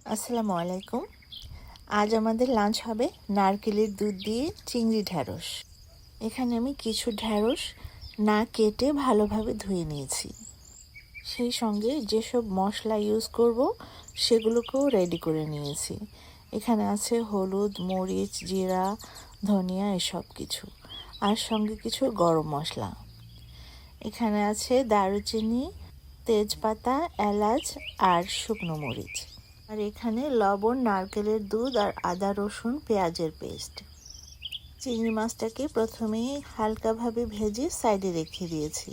আসসালামু আলাইকুম। আজ আমাদের লাঞ্চ হবে নারকেলের দুধ দিয়ে চিংড়ি ঢ্যাঁড়স। এখানে আমি কিছু ঢ্যাঁড়স না কেটে ভালোভাবে ধুয়ে নিয়েছি। সেই সঙ্গে যেসব মশলা ইউজ করব সেগুলোকেও রেডি করে নিয়েছি। এখানে আছে হলুদ, মরিচ, জিরা, ধনিয়া এসব কিছু, আর সঙ্গে কিছু গরম মশলা। এখানে আছে দারুচিনি, তেজপাতা, এলাচ আর শুকনো মরিচ। আর এখানে লবণ, নারকেলের দুধ আর আদা, রসুন, পেঁয়াজের পেস্ট। চিংড়ি মাছটাকে প্রথমেই হালকাভাবে ভেজে সাইডে রেখে দিয়েছি।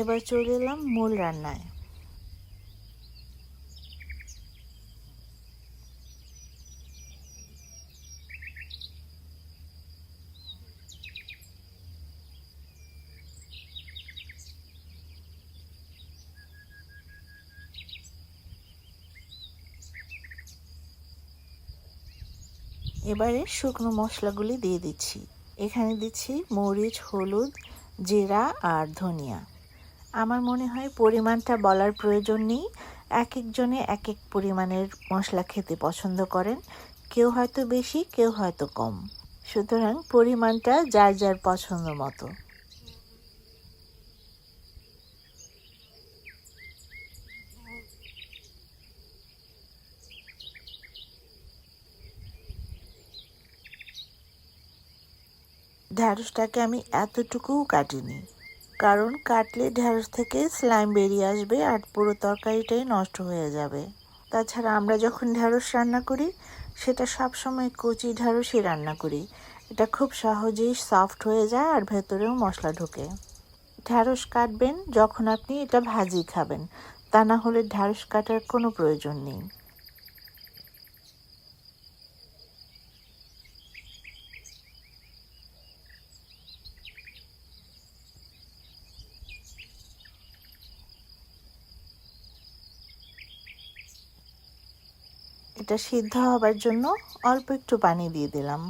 এবার চলে এলাম মূল রান্নায়। এবারে শুকনো মশলাগুলি দিয়ে দিচ্ছি। এখানে দিচ্ছি মরিচ, হলুদ, জিরা আর ধনিয়া। আমার মনে হয় পরিমাণটা বলার প্রয়োজন নেই। এক একজনে এক এক পরিমাণের মশলা খেতে পছন্দ করেন। কেউ হয়তো বেশি, কেউ হয়তো কম। সুতরাং পরিমাণটা যার যার পছন্দ মতো। ঢ্যাঁড়সটাকে আমি এতটুকুও কাটিনি, কারণ কাটলে ঢ্যাঁড়স থেকে স্লাইম বেরিয়ে আসবে আর পুরো তরকারিটাই নষ্ট হয়ে যাবে। তাছাড়া আমরা যখন ঢ্যাঁড়স রান্না করি সেটা সবসময় কচি ঢ্যাঁড়সই রান্না করি। এটা খুব সহজেই সফট হয়ে যায় আর ভেতরেও মশলা ঢোকে। ঢ্যাঁড়স কাটবেন যখন আপনি এটা ভাজি খাবেন, তা না হলে ঢ্যাঁড়স কাটার কোনো প্রয়োজন নেই। এটা সিদ্ধ হবার জন্য অল্প একটু পানি দিয়ে দিলাম।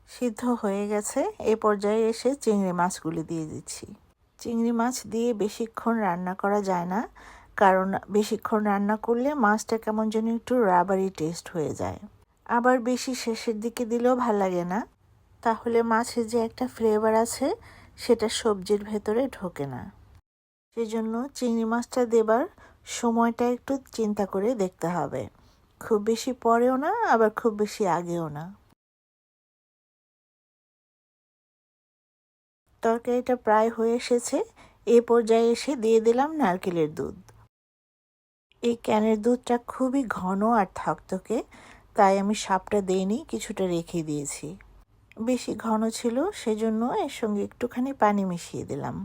সিদ্ধ হয়ে গেছে। এই পর্যায়ে এসে চিংড়ি মাছগুলি দিয়ে দিচ্ছি। চিংড়ি মাছ দিয়ে বেশিক্ষণ রান্না করা যায় না, কারণ বেশিক্ষণ রান্না করলে মাছটা কেমন যেন একটু রাবারি টেস্ট হয়ে যায়। আবার বেশি শেষের দিকে দিলেও ভাল লাগে না, তাহলে মাছের যে একটা ফ্লেভার আছে সেটা সবজির ভেতরে ঢোকে না। সেজন্য চিংড়ি মাছটা দেবার সময়টা একটু চিন্তা করে দেখতে হবে। খুব বেশি পরেও না, আবার খুব বেশি আগেও না। তরকারিটা প্রায় হয়ে এসেছে। এই পর্যায়ে এসে দিয়ে দিলাম নারকেলের দুধ। এই ক্যানের দুধটা খুবই ঘন আর থকথকে, তাই আমি সবটা দেইনি, কিছুটা রেখে দিয়েছি। বেশি ঘন ছিল, সেজন্য এর সঙ্গে একটুখানি পানি মিশিয়ে দিলাম।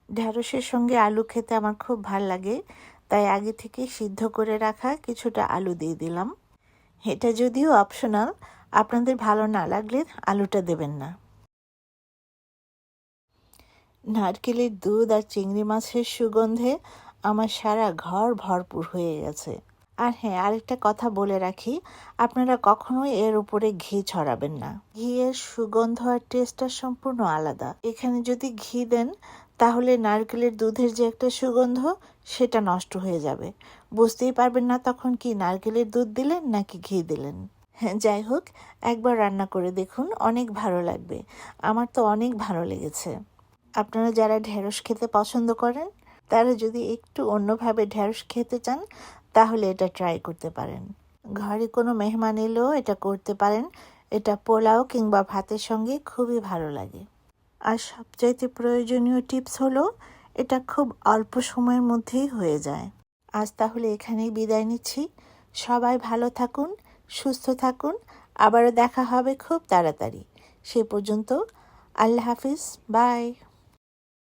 ঢ্যাঁড়সের সঙ্গে আলু খেতে আমার খুব ভাল লাগে, তাই আগে থেকে সিদ্ধ করে রাখা কিছুটা আলু দিয়ে দিলাম। এটা যদিও অপশনাল, আপনাদের ভালো না লাগলে আলুটা দেবেন না। নারকেলের দুধ আর চিংড়ি মাছের সুগন্ধে আমার সারা ঘর ভরপুর হয়ে গেছে। আর হ্যাঁ, আরেকটা কথা বলে রাখি, আপনারা কখনোই এর উপরে ঘি ছড়াবেন না। ঘিয়ের সুগন্ধ আর টেস্টটা সম্পূর্ণ আলাদা। এখানে যদি ঘি দেন তাহলে নারকেলের দুধের যে একটা সুগন্ধ সেটা নষ্ট হয়ে যাবে। বুঝতেই পারবেন না তখন কি নারকেলের দুধ দিলেন নাকি ঘি দিলেন। হ্যাঁ, যাই হোক, একবার রান্না করে দেখুন, অনেক ভালো লাগবে। আমার তো অনেক ভালো লেগেছে। আপনারা যারা ঢেঁড়স খেতে পছন্দ করেন, তারা যদি একটু অন্যভাবে ঢেঁড়স খেতে চান তাহলে এটা ট্রাই করতে পারেন। ঘরে কোনো মেহমান এলেও এটা করতে পারেন। এটা পোলাও কিংবা ভাতের সঙ্গে খুবই ভালো লাগে। আর সবচাইতে প্রয়োজনীয় টিপস হলো, এটা খুব অল্প সময়ের মধ্যেই হয়ে যায়। আজ তাহলে এখানেই বিদায় নিচ্ছি। সবাই ভালো থাকুন, সুস্থ থাকুন আবারও দেখা হবে খুব তাড়াতাড়ি। সে পর্যন্ত আল্লাহ হাফিজ, বাই।